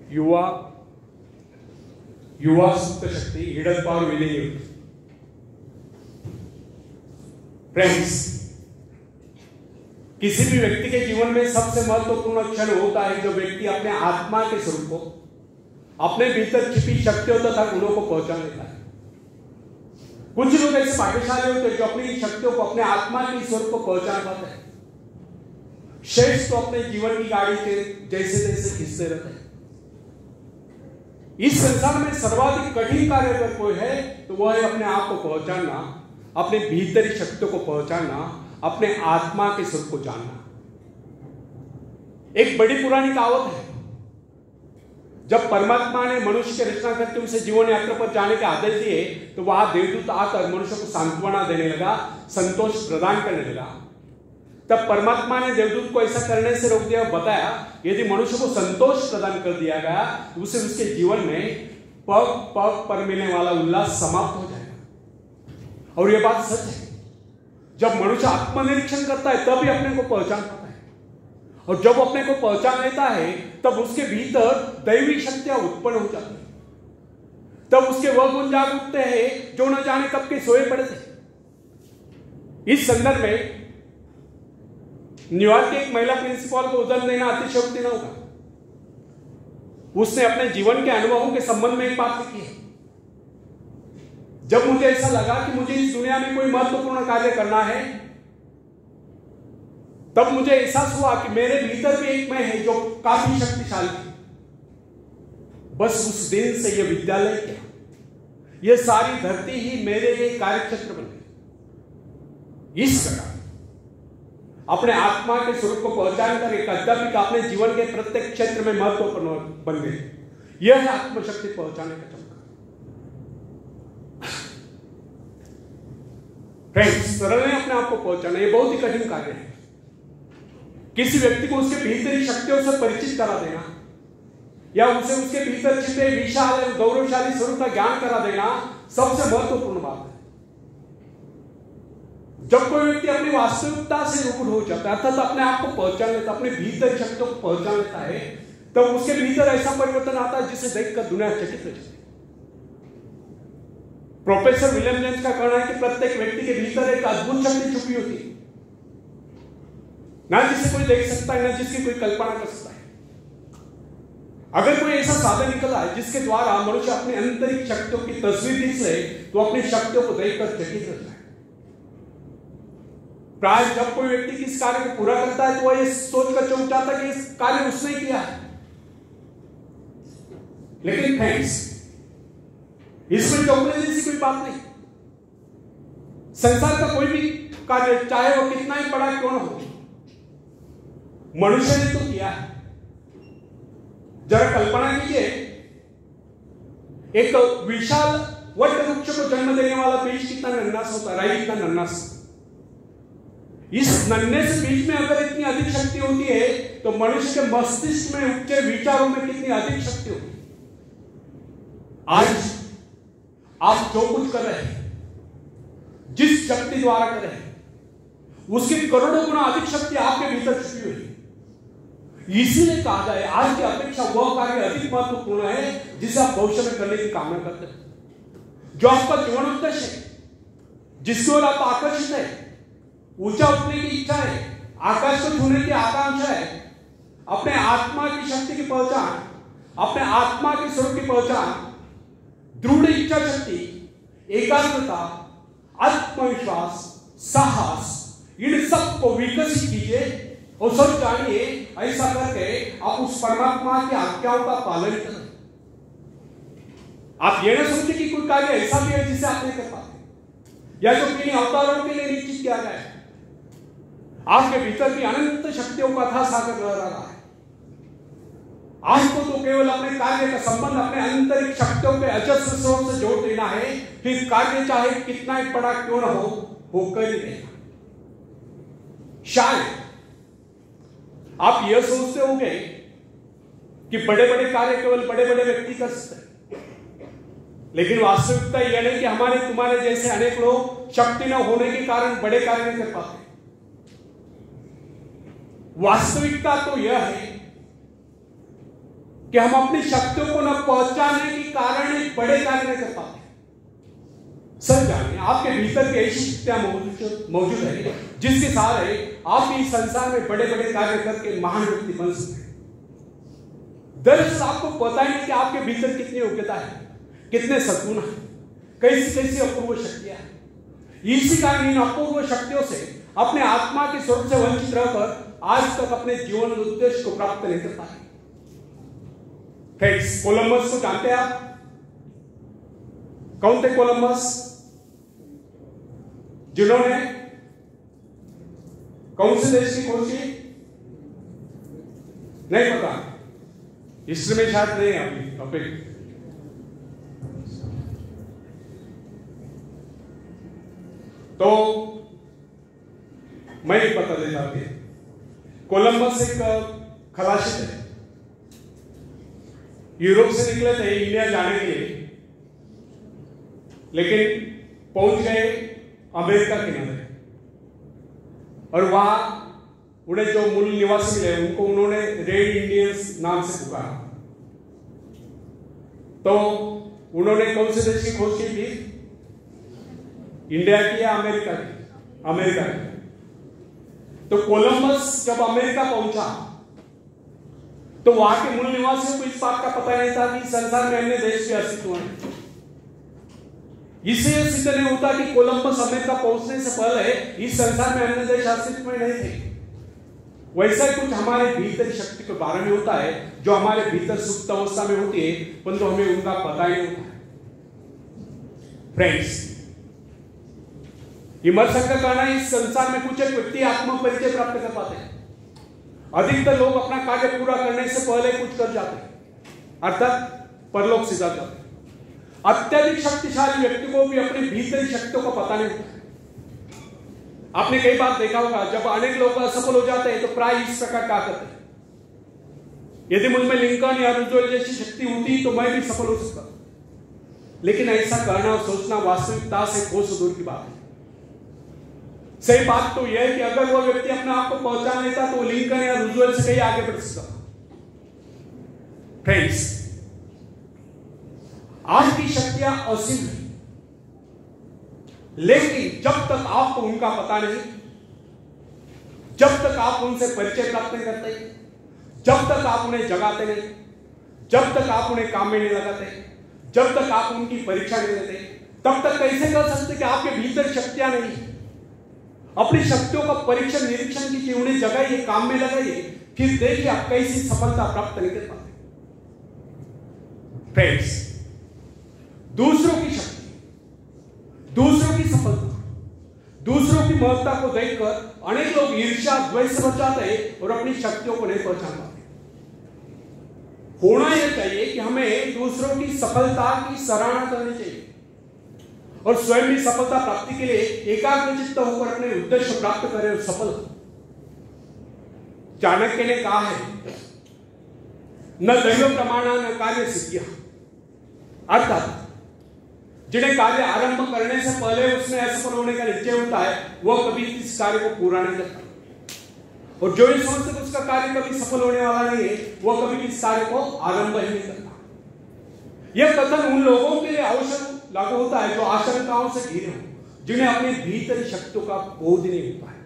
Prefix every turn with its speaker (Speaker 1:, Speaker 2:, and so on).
Speaker 1: युवा सुप्त शक्ति, hidden power, willing youth. Friends, किसी भी व्यक्ति के जीवन में सबसे महत्वपूर्ण क्षण होता है जो व्यक्ति अपने आत्मा के स्वरूप को, अपने भीतर छिपी शक्तियों तथा गुणों को पहचान लेता है। कुछ लोग ऐसे भाग्यशाली होते हैं जो अपनी शक्तियों को, अपने आत्मा के स्वरूप को पहचान पाते हैं। शेष तो अपने जीवन की गाड़ी के जैसे जैसे खिंचते रहते हैं। इस संसार में सर्वाधिक कठिन कार्य अगर कोई है तो वह है अपने आप को पहचानना, अपने भीतरी शक्तियों को पहचानना, अपने आत्मा के स्वरूप को जानना। एक बड़ी पुरानी कहावत है, जब परमात्मा ने मनुष्य की रचना करके उसे जीवन यात्रा पर जाने के आदेश दिए तो वहां देवदूत आकर मनुष्य को सांत्वना देने लगा, संतोष प्रदान करने लगा। तब परमात्मा ने देवदूत को ऐसा करने से रोक दिया, बताया यदि मनुष्य को संतोष प्रदान कर दिया गया तो उसे उसके जीवन में पग पग पर मिलने वाला उल्लास समाप्त हो जाएगा। और यह बात सच है। जब मनुष्य आत्मनिरीक्षण करता है तभी अपने को पहचान पाता है, और जब अपने को पहचान लेता है तब उसके भीतर दैवी शक्तियां उत्पन्न हो जाती है। तब उसके वह गुण जाग उठते हैं जो न जाने कब के सोए पड़े थे। इस संदर्भ में न्यूयॉर्क की एक महिला प्रिंसिपल को उदाहरण देना अतिशयोक्ति न होगा। उसने अपने जीवन के अनुभवों के संबंध में एक बात लिखी है, जब मुझे ऐसा लगा कि मुझे इस दुनिया में कोई महत्वपूर्ण कार्य करना है तब मुझे एहसास हुआ कि मेरे भीतर भी एक मैं है जो काफी शक्तिशाली है। बस उस दिन से यह विद्यालय क्या, यह सारी धरती ही मेरे लिए कार्यक्षेत्र बन गई। इस प्रकार अपने आत्मा के स्वरूप को पहचान कर एक अध्यात्मिक अपने जीवन के प्रत्येक क्षेत्र में महत्वपूर्ण बन गए। यह है आत्मशक्ति पहुंचाने का चमत्कार। फ्रेंड्स, सरल है अपने आप को पहुंचाना, यह बहुत ही कठिन कार्य है। किसी व्यक्ति को उसके भीतरी शक्तियों से परिचित करा देना या उसे उसके भीतर छिपे विशाल एवं गौरवशाली स्वरूप का ज्ञान करा देना सबसे महत्वपूर्ण बात है। जब कोई व्यक्ति अपनी वास्तविकता से रूबरू हो जाता है, अर्थात अपने आप को पहचान लेता, अपने भीतर शक्तियों को पहचान लेता है, तब उसके भीतर ऐसा परिवर्तन आता है जिसे देखकर दुनिया चकित हो जाती है। प्रोफेसर विलियम जेम्स का कहना है कि प्रत्येक व्यक्ति के भीतर एक अद्भुत शक्ति छुपी होती है, ना जिसे कोई देख सकता है, ना जिसकी कोई कल्पना कर सकता है। अगर कोई ऐसा साधन निकला है जिसके द्वारा मनुष्य अपनी आंतरिक शक्तियों की तस्वीर खींच ले तो अपनी शक्तियों को देखकर चकित रहता है। प्राय जब कोई व्यक्ति किस कार्य को पूरा करता है तो वह यह सोचकर चौंक जाता है कि इस कार्य उसने किया है। लेकिन फ्रेंड्स, इसमें चौंकने जैसी कोई बात नहीं। संसार का कोई भी कार्य, चाहे वो कितना ही बड़ा क्यों न हो, मनुष्य ने तो किया है। जरा कल्पना कीजिए, एक विशाल वट वृक्ष को जन्म देने वाला बीज कितना नन्हास होता है, राई कितना नन्हास। इस नन्हे से बीज में अगर इतनी अधिक शक्ति होती है तो मनुष्य के मस्तिष्क में उपजे विचारों में कितनी अधिक शक्ति होती है। आज आप जो कुछ कर रहे हैं, जिस शक्ति द्वारा कर रहे हैं, उसकी करोड़ों गुना अधिक शक्ति आपके भीतर छुपी हुई है। इसीलिए कहा जाए आज की अपेक्षा वह कार्य अधिक महत्वपूर्ण है जिसे आप भविष्य में करने की कामना करते हैं। जो आपका जीवन उद्देश्य है, जिसकी ओर आप आकर्षित है, ऊंचा उठने की इच्छा है, आकाश को छूने की आकांक्षा है, अपने आत्मा की शक्ति की पहचान, अपने आत्मा के स्वरूप की पहचान, दृढ़ इच्छा शक्ति, एकाग्रता, आत्मविश्वास, साहस, इन सब को विकसित कीजिए और सब जानिए, ऐसा करके आप उस परमात्मा की आज्ञाओं का पालन करें। आप ये ना सोचिए कि कोई कार्य ऐसा भी है जिसे आप नहीं कर पाते या जो किन्हीं अवतारों के लिए निश्चित किया गया है। आपके भीतर भी अनंत शक्तियों का अथाह सागर लहरा रहा है। आपको तो केवल अपने कार्य का संबंध अपने आंतरिक शक्तियों के अजस्र स्रोत से जोड़ देना है, फिर कार्य चाहे कितना ही बड़ा क्यों न हो, होकर ही रहेगा। शायद आप यह सोचते होंगे कि बड़े बड़े कार्य केवल बड़े बड़े व्यक्ति कर सकते हैं, लेकिन वास्तविकता यह नहीं कि हमारे तुम्हारे जैसे अनेक लोग शक्ति न होने के कारण बड़े कार्य नहीं कर पाते। वास्तविकता तो यह है कि हम अपनी शक्तियों को न पहचानने के कारण एक बड़े कार्य नहीं कर पाते। सर जानिए, आपके भीतर की ऐसी शक्तियां मौजूद है जिसके सहारे आप इस संसार में बड़े बड़े कार्य करके महान व्यक्ति बन सकते हैं। दरअसल आपको पता ही नहीं कि आपके भीतर कितनी योग्यता है, कितने सद्गुण है, कैसी कैसी अपूर्व शक्तियां हैं। इसी कारण इन अपूर्व शक्तियों से अपने आत्मा के स्वरूप से वंचित रहकर आज तक अपने जीवन उद्देश्य को प्राप्त नहीं कर पाए। फ्रेंड्स, कोलंबस को जानते हैं आप? कौन थे कोलंबस? जिन्होंने कौन से देश की खोज की? नहीं पता, हिस्ट्री में शायद नहीं है अभी टॉपिक। तो मैं एक पता देता हूं। कोलंबस एक खलासी थे, यूरोप से निकले थे इंडिया जाने के लिए, लेकिन पहुंच गए अमेरिका किनारे और वहां उन्हें जो मूल निवासी मिले उनको उन्होंने रेड इंडियंस नाम से पुकारा। तो उन्होंने कौन से देश की खोज की थी? इंडिया की या अमेरिका की? अमेरिका की। तो कोलंबस जब अमेरिका पहुंचा तो वहां के मूल निवासियों को इस बात का पता नहीं था कि संसार में अन्य देश के अस्तित्व हैं। इससे सिद्ध नहीं होता कि कोलंबस अमेरिका पहुंचने से पहले इस संसार में अन्य देश अस्तित्व में नहीं थे। वैसा ही कुछ हमारे भीतर शक्ति के बारे में होता है जो हमारे भीतर सुप्त अवस्था में होती है, परंतु हमें उनका पता ही नहीं होता है। फ्रेंड्स, विमर्शन का कहना है इस संसार में कुछ एक व्यक्ति आत्म परिचय प्राप्त कर पाते हैं। अधिकतर लोग अपना कार्य पूरा करने से पहले कुछ कर जाते हैं, अर्थात परलोक सीधा जाते हैं। अत्यधिक शक्तिशाली व्यक्ति को भी अपनी भीतरी शक्तियों का पता नहीं होता। आपने कई बार देखा होगा, जब अनेक लोग असफल हो जाते हैं तो प्राय इस प्रकार क्या करते हैं? यदि मुझ में लिंकन या रूजवेल्ट जैसी शक्ति होती तो मैं भी सफल हो सकता, लेकिन ऐसा करना और सोचना वास्तविकता से कोस दूर की बात है। सही बात तो यह है कि अगर वो व्यक्ति अपने आप को पहचान लेता तो लिंकन या रूजवेल्ट से कहीं आगे बढ़ सकता। फ्रेंड्स, आज की शक्तियां असीम है, लेकिन जब तक आपको उनका पता नहीं, जब तक आप उनसे परिचय प्राप्त नहीं करते, जब तक आप उन्हें जगाते नहीं, जब तक आप उन्हें काम में नहीं लगाते, जब तक आप उनकी परीक्षा नहीं लेते, तब तक कैसे कर सकते कि आपके भीतर शक्तियां नहीं? अपनी शक्तियों का परीक्षण निरीक्षण कीजिए, उन्हें जगाइए, काम में लगाइए, फिर देखिए आप कैसी सफलता प्राप्त नहीं कर पाते। फ्रेंड्स, दूसरों की शक्ति, दूसरों की सफलता, दूसरों की महत्ता को देखकर अनेक लोग ईर्ष्या द्वेष से भर जाते हैं और अपनी शक्तियों को नहीं पहचान पाते। होना यह चाहिए कि हमें दूसरों की सफलता की सराहना करनी चाहिए और स्वयं भी सफलता प्राप्ति के लिए एकाग्रचित्त होकर अपने उद्देश्य प्राप्त करें और सफल हो। चाणक्य ने कहा है, न दैव प्रमाणा न कार्य सिद्धिया, अर्थात जिन्हें कार्य आरंभ करने से पहले उसमें असफल होने का निश्चय होता है वह कभी इस कार्य को पूरा नहीं करता, और जो ये सोचते कि उसका कार्य कभी सफल होने वाला नहीं है वह कभी इस कार्य को आरंभ ही नहीं करता। यह कथन उन लोगों के लिए आवश्यक लागू होता है जो आशंकाओं से घिरे हो, जिन्हें अपनी भीतरी शक्तियों का बोध नहीं होता है।